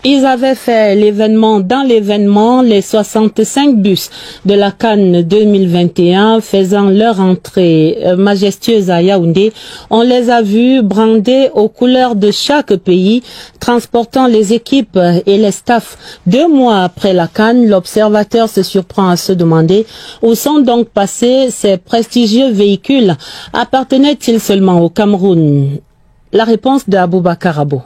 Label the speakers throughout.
Speaker 1: Ils avaient fait l'événement dans l'événement, les 65 bus de la CAN 2021 faisant leur entrée majestueuse à Yaoundé. On les a vus brander aux couleurs de chaque pays, transportant les équipes et les staffs. 2 mois après la CAN, l'observateur se surprend à se demander où sont donc passés ces prestigieux véhicules. Appartenaient-ils seulement au Cameroun? La réponse de Aboubacar Abo.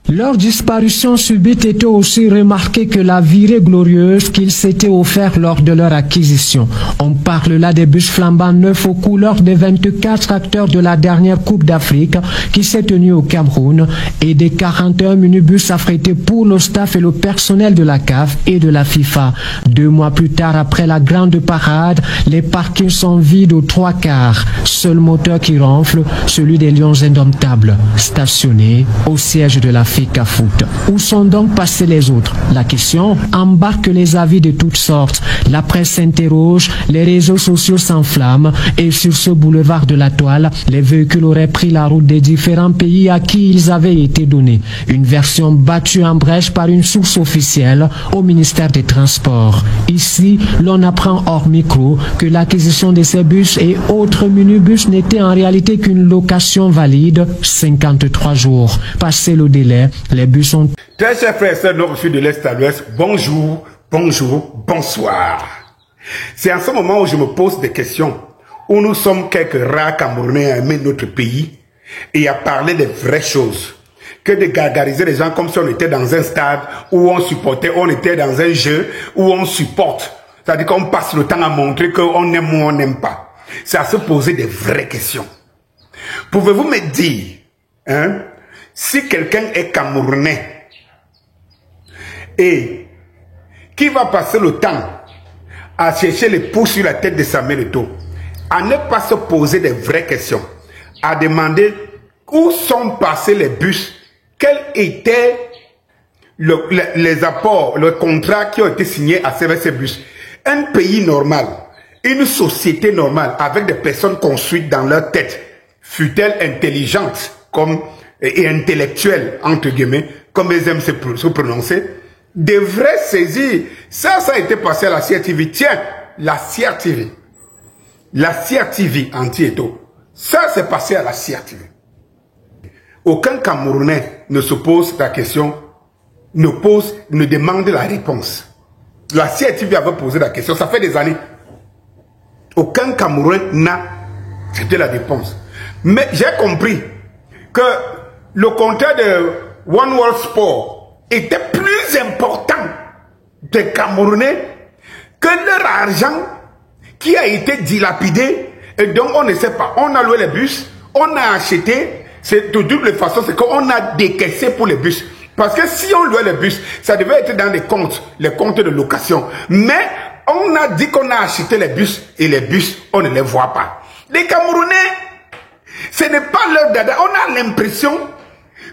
Speaker 2: Leur disparition subite était aussi remarquée que la virée glorieuse qu'ils s'étaient offert lors de leur acquisition. On parle là des bus flambants neufs aux couleurs des 24 acteurs de la dernière Coupe d'Afrique qui s'est tenue au Cameroun et des 41 minibus affrétés pour le staff et le personnel de la CAF et de la FIFA. 2 mois plus tard, après la grande parade, les parkings sont vides aux 3/4. Seul moteur qui ronfle, celui des Lions indomptables, stationnés au siège de la FIFA Foot. Où sont donc passés les autres? La question embarque les avis de toutes sortes. La presse s'interroge, les réseaux sociaux s'enflamment et sur ce boulevard de la toile, les véhicules auraient pris la route des différents pays à qui ils avaient été donnés. Une version battue en brèche par une source officielle au ministère des Transports. Ici, l'on apprend hors micro que l'acquisition de ces bus et autres minibus n'était en réalité qu'une location valide 53 jours. Passé le délai, les bus sont...
Speaker 3: Très chers frères et sœurs, nous reçus de l'Est à l'Ouest, bonjour, bonjour, bonsoir. C'est en ce moment où je me pose des questions, où nous sommes quelques rares Camerounais à aimer notre pays et à parler des vraies choses, que de gargariser les gens comme si on était dans un stade où on supportait, on était dans un jeu où on supporte. C'est-à-dire qu'on passe le temps à montrer qu'on aime ou on n'aime pas. C'est à se poser des vraies questions. Pouvez-vous me dire, si quelqu'un est Camerounais et qui va passer le temps à chercher les pouces sur la tête de Samuel Eto'o, à ne pas se poser des vraies questions, à demander où sont passés les bus, quels étaient les apports, le contrat qui ont été signés à ces bus. Un pays normal, une société normale, avec des personnes construites dans leur tête, fut-elle intelligente comme et intellectuelle, entre guillemets, comme ils aiment se prononcer, devrait saisir. Ça a été passé à la CRTV. Tiens, la CRTV. La CRTV anti-Eto'o. Ça, c'est passé à la CRTV. Aucun Camerounais ne se pose la question, ne demande la réponse. La CRTV avait posé la question, ça fait des années. Aucun Camerounais n'a accepté la réponse. Mais j'ai compris que le contrat de One World Sport était plus important des Camerounais que leur argent qui a été dilapidé. Et donc on ne sait pas. On a loué les bus, on a acheté. C'est de toutes les façons, c'est qu'on a décaissé pour les bus. Parce que si on louait les bus, ça devait être dans les comptes de location. Mais on a dit qu'on a acheté les bus et les bus, on ne les voit pas. Les Camerounais, ce n'est pas leur dada. On a l'impression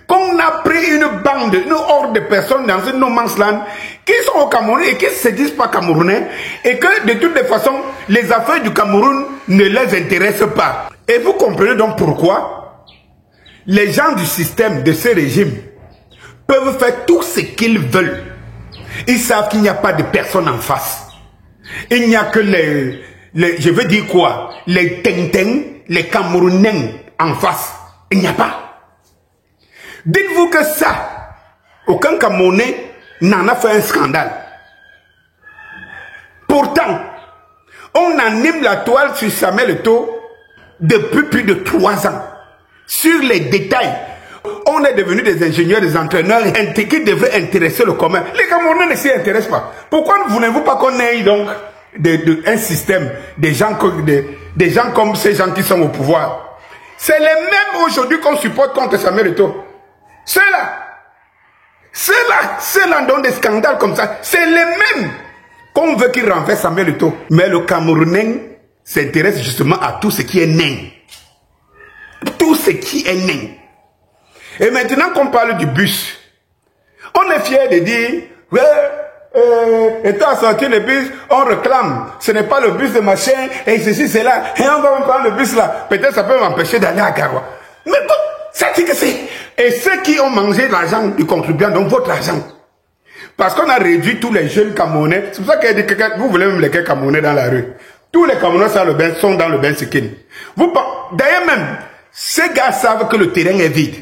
Speaker 3: qu'on a pris une bande, une horde de personnes dans un no man's land qui sont au Cameroun et qui ne se disent pas Camerounais et que de toutes les façons, les affaires du Cameroun ne les intéressent pas. Et vous comprenez donc pourquoi les gens du système de ce régime peuvent faire tout ce qu'ils veulent. Ils savent qu'il n'y a pas de personne en face. Il n'y a que je veux dire quoi, les Tenteng, les Camerounais en face. Il n'y a pas. Dites-vous que ça, aucun Camerounais n'en a fait un scandale. Pourtant, on anime la toile sur Samuel Eto'o depuis plus de 3 ans. Sur les détails, on est devenus des ingénieurs, des entraîneurs qui devraient intéresser le commun. Les Camerounais ne s'y intéressent pas. Pourquoi ne voulez-vous pas qu'on ait donc un système, des gens comme ces gens qui sont au pouvoir? C'est les mêmes aujourd'hui qu'on supporte contre Samuel Eto'o. Ceux-là donnent des scandales comme ça. C'est les mêmes qu'on veut qu'ils renversent Samuel Eto'o. Mais le Camerounais s'intéresse justement à tout ce qui est nain. Tout ce qui est nain. Et maintenant qu'on parle du bus, on est fier de dire, ouais, Eto'o a sorti le bus, on réclame. Ce n'est pas le bus de machin, et ceci, c'est là. Et on va prendre le bus là. Peut-être ça peut m'empêcher d'aller à Garoua. Mais ça dit que c'est... Et ceux qui ont mangé l'argent du contribuant, donc votre argent. Parce qu'on a réduit tous les jeunes Camerounais. C'est pour ça qu'il y a des... Vous voulez même les Camerounais dans la rue. Tous les Camerounais sont dans le bain Sikine. D'ailleurs même, ces gars savent que le terrain est vide.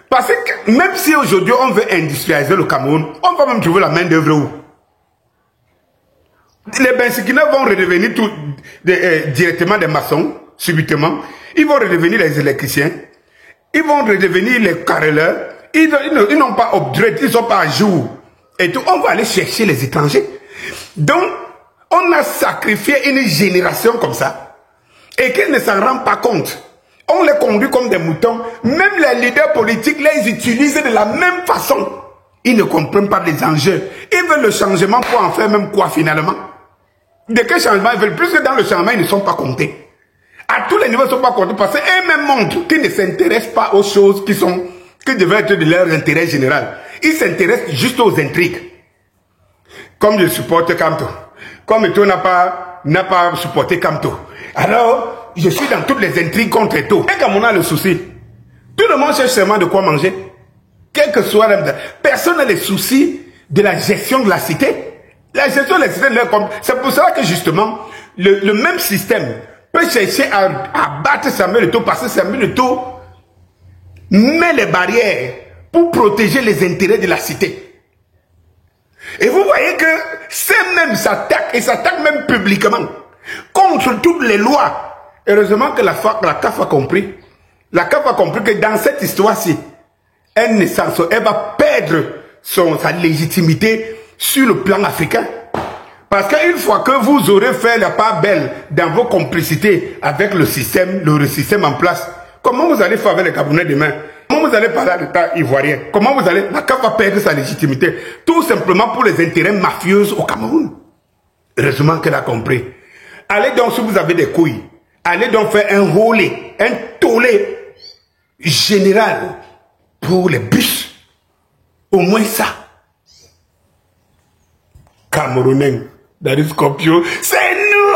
Speaker 3: Parce que même si aujourd'hui on veut industrialiser le Cameroun, on va même trouver la main d'œuvre où? Les Bensikinais vont redevenir directement des maçons, subitement. Ils vont redevenir les électriciens. Ils vont redevenir les carreleurs. Ils n'ont pas upgrade, ils ne sont pas à jour. Et tout, on va aller chercher les étrangers. Donc, on a sacrifié une génération comme ça. Et qu'ils ne s'en rendent pas compte. On les conduit comme des moutons. Même les leaders politiques, les utilisent de la même façon. Ils ne comprennent pas les enjeux. Ils veulent le changement pour en faire même quoi finalement? De quel changement ils veulent? Plus que dans le changement, ils ne sont pas comptés. À tous les niveaux, ils ne sont pas comptés parce qu'eux-mêmes montrent qu'ils ne s'intéressent pas aux choses qui devraient être de leur intérêt général. Ils s'intéressent juste aux intrigues. Comme je supporte Kamto. Comme Eto n'a pas supporté Kamto. Alors, je suis dans toutes les intrigues contre Eto. Et comme on a le souci, tout le monde cherche seulement de quoi manger. Quel que soit le... Personne n'a les soucis de la gestion de la cité. La gestion de la cité, c'est pour cela que justement, le même système peut chercher à battre Samuel Eto'o parce que Samuel Eto'o met les barrières pour protéger les intérêts de la cité. Et vous voyez que c'est même s'attaque, et s'attaque même publiquement, contre toutes les lois. Heureusement que la CAF a compris. La CAF a compris que dans cette histoire-ci, elle va perdre sa légitimité sur le plan africain. Parce qu'une fois que vous aurez fait la part belle dans vos complicités avec le système en place, comment vous allez faire avec les Camerounais demain? Comment vous allez parler à l'État ivoirien? Comment vous allez... La CAF va perdre sa légitimité. Tout simplement pour les intérêts mafieux au Cameroun. Heureusement qu'elle a compris. Allez donc, si vous avez des couilles, allez donc faire un tollé général pour les bus. Au moins ça. Camerounais, Dari Scorpio, c'est nous.